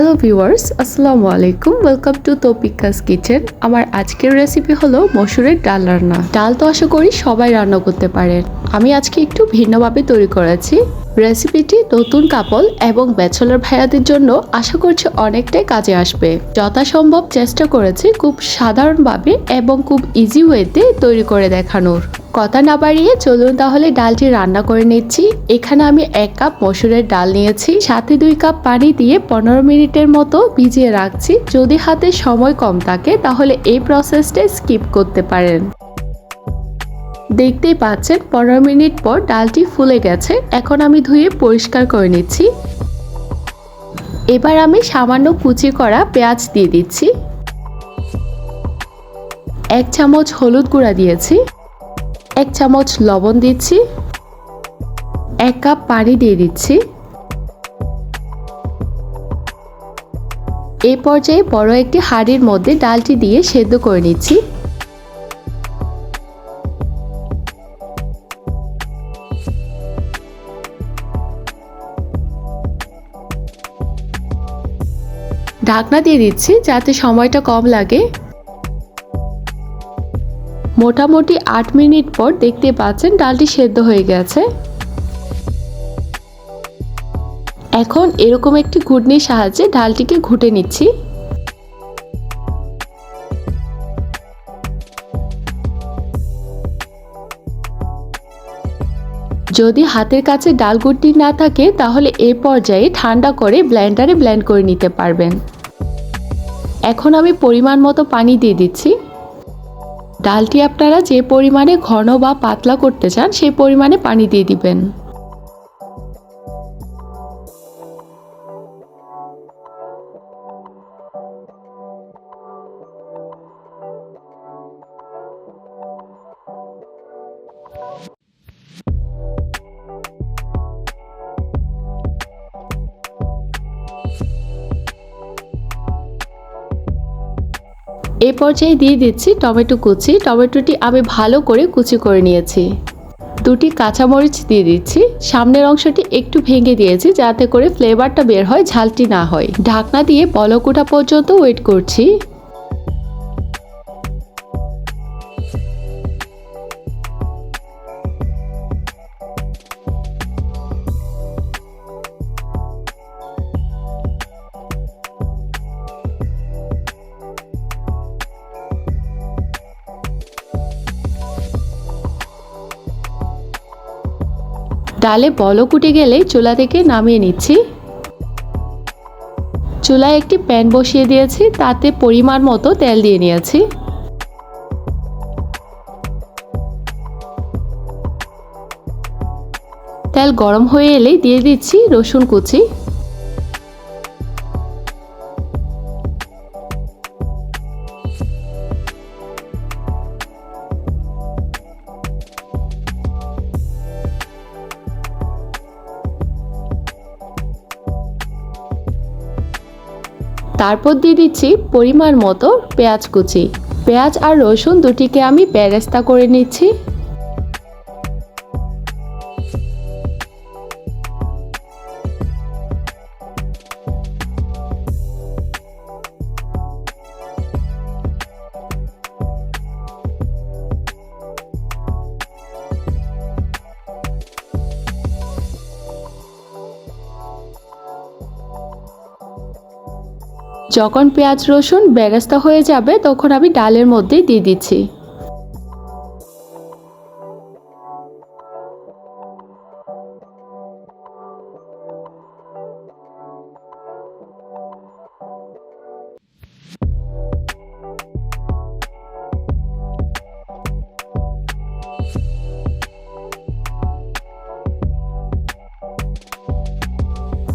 Hello viewers, আসসালামু আলাইকুম। Welcome to তৌপিকাস কিচেন। আমার আজকের রেসিপি হলো মসুরের ডাল রান্না। ডাল তো আশা করি সবাই রান্না করতে পারেন। আমি আজকে একটু ভিন্নভাবে তৈরি করেছি। রেসিপিটি নতুন কাপল এবং ব্যাচেলর ভাইয়াদের জন্য আশা করছি অনেকটাই কাজে আসবে। যথাসম্ভব চেষ্টা করেছি খুব সাধারণভাবে এবং খুব ইজি ওয়েতে তৈরি করে দেখানোর। কথা না বাড়িয়ে চলুন তাহলে ডালটি রান্না করে নিচ্ছি। এখানে আমি 1 কাপ মসুরের ডাল নিয়েছি, সাথে 2 কাপ পানি দিয়ে 15 মিনিটের মতো ভিজিয়ে রাখছি। যদি হাতে সময় কম থাকে তাহলে এই প্রসেসটা স্কিপ করতে পারেন। দেখতেই পাচ্ছেন 15 মিনিট পর ডালটি ফুলে গেছে। এখন আমি ধুয়ে পরিষ্কার করে নিচ্ছি। এবার আমি সামান্য কুচি করা পেঁয়াজ দিয়ে দিচ্ছি। 1 চামচ হলুদ গুঁড়া দিয়েছি, 1 চামচ লবণ দিচ্ছি, 1 কাপ পানি দিয়ে দিচ্ছি। এই পর্যায়ে বড় একটি হাঁড়ির মধ্যে ডালটি দিয়ে সেদ্ধ করে নিচ্ছি। ঢাকনা দিয়ে দিচ্ছি যাতে সময়টা কম লাগে। মোটামুটি 8 মিনিট পর দেখতে পাচ্ছেন ডালটি সেদ্ধ হয়ে গেছে। এখন এরকম একটি ঘুটনির সাহায্যে ডালটিকে ঘুটে নিচ্ছি। যদি হাতের কাছে ডাল ঘুটনি না থাকে তাহলে এই পর্যায়ে ঠান্ডা করে ব্লেন্ডারে ব্লেন্ড করে নিতে পারবেন। এখন আমি পরিমাণ মতো পানি দিয়ে দিচ্ছি। ডালটি আপনারা যে পরিমাণে ঘন বা পাতলা করতে চান সেই পরিমাণে পানি দিয়ে দিবেন। এই পর্যায়ে দিয়ে দিচ্ছি টমেটো কুচি। টমেটোটি আমি ভালো করে কুচি করে নিয়েছি। 2টি কাঁচামরিচ দিয়ে দিচ্ছি। সামনের অংশটি একটু ভেঙে দিয়েছি যাতে করে ফ্লেভারটা বের হয়, ঝালটি না হয়। ঢাকনা দিয়ে বলক ওঠা পর্যন্ত ওয়েট করছি। ডালে বলক উঠে গেলে চুলা থেকে নামিয়ে নিচ্ছি। চুলায় একটি প্যান বসিয়ে দিয়েছি, তাতে পরিমাণ মতো তেল দিয়ে নিয়েছি। তেল গরম হয়ে এলেই দিয়ে দিচ্ছি রসুন কুচি। তারপর দিয়ে দিচ্ছি পরিমাণ মতো পেঁয়াজ কুচি। পেঁয়াজ আর রসুন দুটিকে আমি বেরেস্তা করে নিচ্ছি। যখন পেঁয়াজ রসুন বেরেস্তা হয়ে যাবে তখন আমি ডালের মধ্যে দিয়ে দিচ্ছি।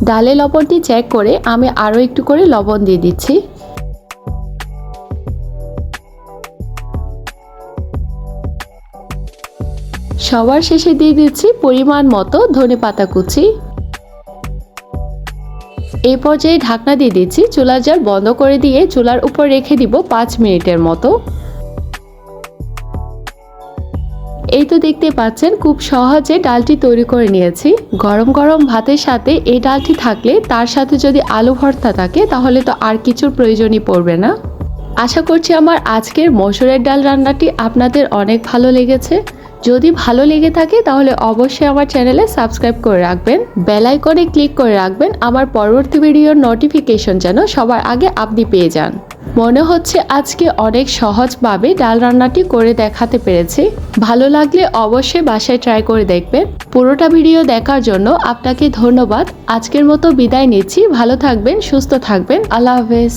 ডালে লবণটি চেক করে আমি আরও একটু করে লবণ দিয়ে দিচ্ছি। সবার শেষে দিয়ে দিচ্ছি পরিমাণ মতো ধনেপাতা কুচি। এই পর্যায়ে ঢাকনা দিয়ে দিচ্ছি। চুলার জাল বন্ধ করে দিয়ে চুলার উপর রেখে দিব 5 মিনিটের মতো। এই তো দেখতে পাচ্ছেন খুব সহজে ডালটি তৈরি করে নিয়েছি। গরম গরম ভাতের সাথে এই ডালটি থাকলে, তার সাথে যদি আলু ভর্তা থাকে, তাহলে তো আর কিছুর প্রয়োজনই পড়বে না। আশা করছি আমার আজকের মসুরের ডাল রান্নাটি আপনাদের অনেক ভালো লেগেছে। যদি ভালো লেগে থাকে তাহলে অবশ্যই আমার চ্যানেলে সাবস্ক্রাইব করে রাখবেন, বেল আইকনে ক্লিক করে রাখবেন আমার পরবর্তী ভিডিওর নোটিফিকেশন যেন সবার আগে আপনি পেয়ে যান। মনে হচ্ছে আজকে অনেক সহজভাবে ডাল রান্নাটি করে দেখাতে পেরেছি। ভালো লাগলে অবশ্যই বাসায় ট্রাই করে দেখবেন। পুরোটা ভিডিও দেখার জন্য আপনাকে ধন্যবাদ। আজকের মতো বিদায় নিচ্ছি। ভালো থাকবেন, সুস্থ থাকবেন। আল্লাহ হাফেজ।